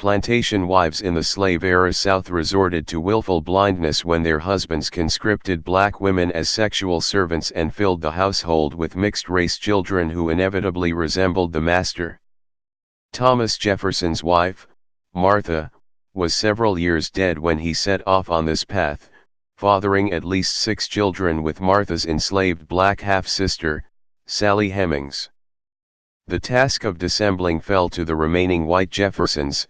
Plantation wives in the slave-era South resorted to willful blindness when their husbands conscripted black women as sexual servants and filled the household with mixed-race children who inevitably resembled the master. Thomas Jefferson's wife, Martha, was several years dead when he set off on this path, fathering at least 6 children with Martha's enslaved black half-sister, Sally Hemings. The task of dissembling fell to the remaining white Jeffersons,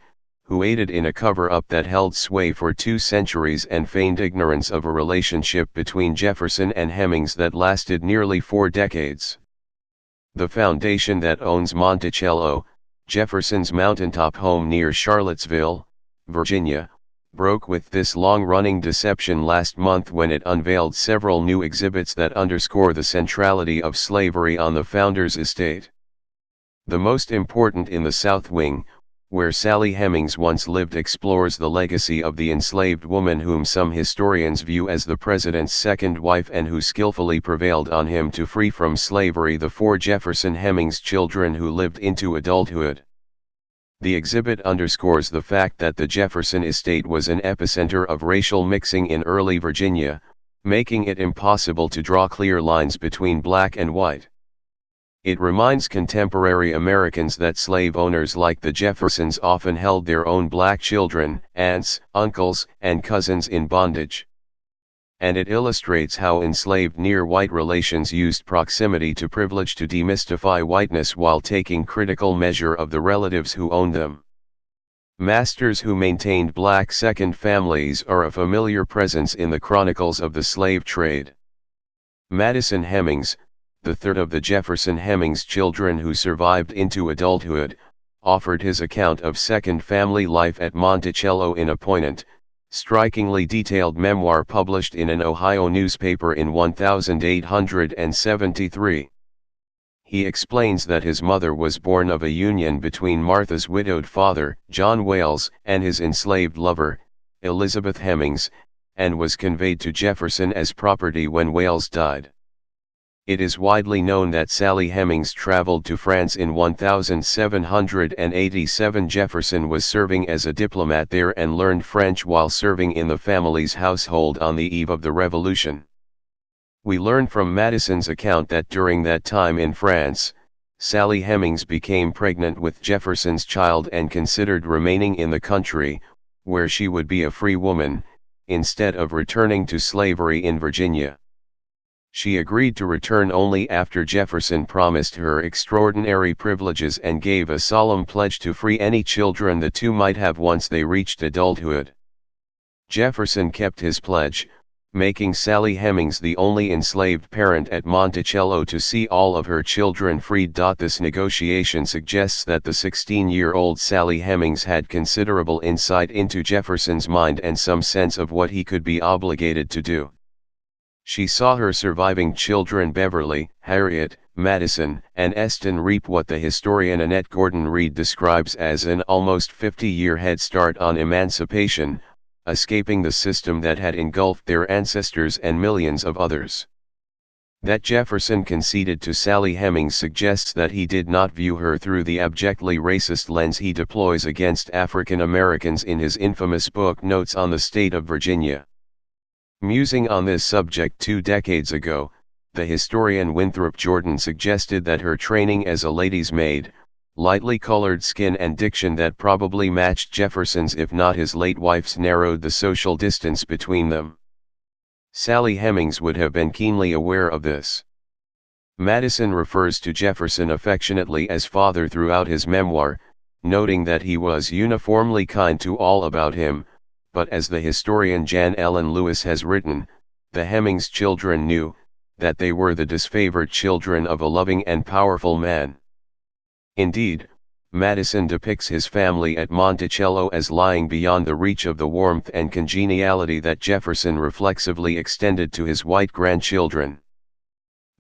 who aided in a cover-up that held sway for 2 centuries and feigned ignorance of a relationship between Jefferson and Hemings that lasted nearly 4 decades. The foundation that owns Monticello, Jefferson's mountaintop home near Charlottesville, Virginia, broke with this long-running deception last month when it unveiled several new exhibits that underscore the centrality of slavery on the founder's estate. The most important in the South Wing, where Sally Hemings once lived, explores the legacy of the enslaved woman whom some historians view as the president's second wife and who skillfully prevailed on him to free from slavery the 4 Jefferson-Hemings children who lived into adulthood. The exhibit underscores the fact that the Jefferson estate was an epicenter of racial mixing in early Virginia, making it impossible to draw clear lines between black and white. It reminds contemporary Americans that slave owners like the Jeffersons often held their own black children, aunts, uncles, and cousins in bondage. And it illustrates how enslaved near-white relations used proximity to privilege to demystify whiteness while taking critical measure of the relatives who owned them. Masters who maintained black second families are a familiar presence in the chronicles of the slave trade. Madison Hemings, the third of the Jefferson-Hemings children who survived into adulthood, offered his account of second family life at Monticello in a poignant, strikingly detailed memoir published in an Ohio newspaper in 1873. He explains that his mother was born of a union between Martha's widowed father, John Wales, and his enslaved lover, Elizabeth Hemings, and was conveyed to Jefferson as property when Wales died. It is widely known that Sally Hemings traveled to France in 1787. Jefferson was serving as a diplomat there and learned French while serving in the family's household on the eve of the Revolution. We learn from Madison's account that during that time in France, Sally Hemings became pregnant with Jefferson's child and considered remaining in the country, where she would be a free woman, instead of returning to slavery in Virginia. She agreed to return only after Jefferson promised her extraordinary privileges and gave a solemn pledge to free any children the two might have once they reached adulthood. Jefferson kept his pledge, making Sally Hemings the only enslaved parent at Monticello to see all of her children freed. This negotiation suggests that the 16-year-old Sally Hemings had considerable insight into Jefferson's mind and some sense of what he could be obligated to do. She saw her surviving children Beverly, Harriet, Madison, and Eston reap what the historian Annette Gordon Reed describes as an almost 50-year head start on emancipation, escaping the system that had engulfed their ancestors and millions of others. That Jefferson conceded to Sally Hemings suggests that he did not view her through the abjectly racist lens he deploys against African Americans in his infamous book Notes on the State of Virginia. Musing on this subject 2 decades ago, the historian Winthrop Jordan suggested that her training as a lady's maid, lightly colored skin and diction that probably matched Jefferson's if not his late wife's narrowed the social distance between them. Sally Hemings would have been keenly aware of this. Madison refers to Jefferson affectionately as father throughout his memoir, noting that he was uniformly kind to all about him, but as the historian Jan Ellen Lewis has written, the Hemings children knew that they were the disfavored children of a loving and powerful man. Indeed, Madison depicts his family at Monticello as lying beyond the reach of the warmth and congeniality that Jefferson reflexively extended to his white grandchildren.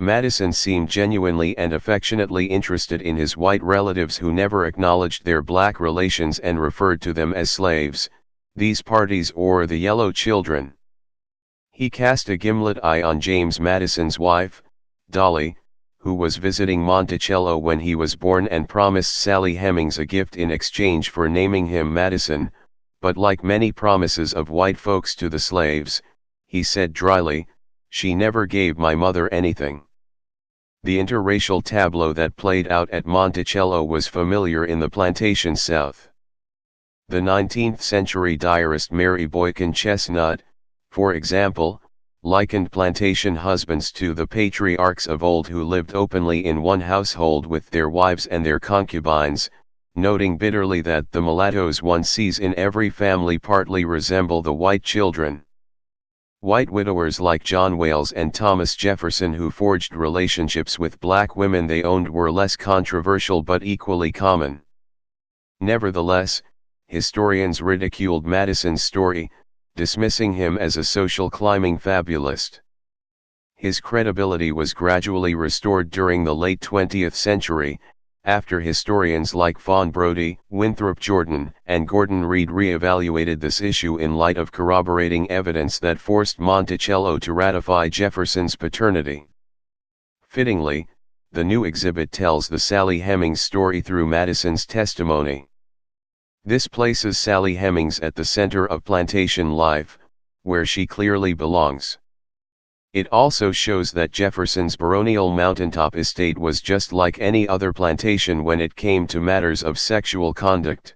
Madison seemed genuinely and affectionately interested in his white relatives who never acknowledged their black relations and referred to them as slaves, these parties or the yellow children. He cast a gimlet eye on James Madison's wife, Dolly, who was visiting Monticello when he was born and promised Sally Hemings a gift in exchange for naming him Madison, but like many promises of white folks to the slaves, he said dryly, "She never gave my mother anything." The interracial tableau that played out at Monticello was familiar in the plantation South. The 19th century diarist Mary Boykin Chestnut, for example, likened plantation husbands to the patriarchs of old who lived openly in one household with their wives and their concubines, noting bitterly that the mulattoes one sees in every family partly resemble the white children. White widowers like John Wales and Thomas Jefferson who forged relationships with black women they owned were less controversial but equally common. Nevertheless, historians ridiculed Madison's story, dismissing him as a social climbing fabulist. His credibility was gradually restored during the late 20th century, after historians like Fawn Brodie, Winthrop Jordan, and Gordon Reed re-evaluated this issue in light of corroborating evidence that forced Monticello to ratify Jefferson's paternity. Fittingly, the new exhibit tells the Sally Hemings story through Madison's testimony. This places Sally Hemings at the center of plantation life, where she clearly belongs. It also shows that Jefferson's baronial mountaintop estate was just like any other plantation when it came to matters of sexual conduct.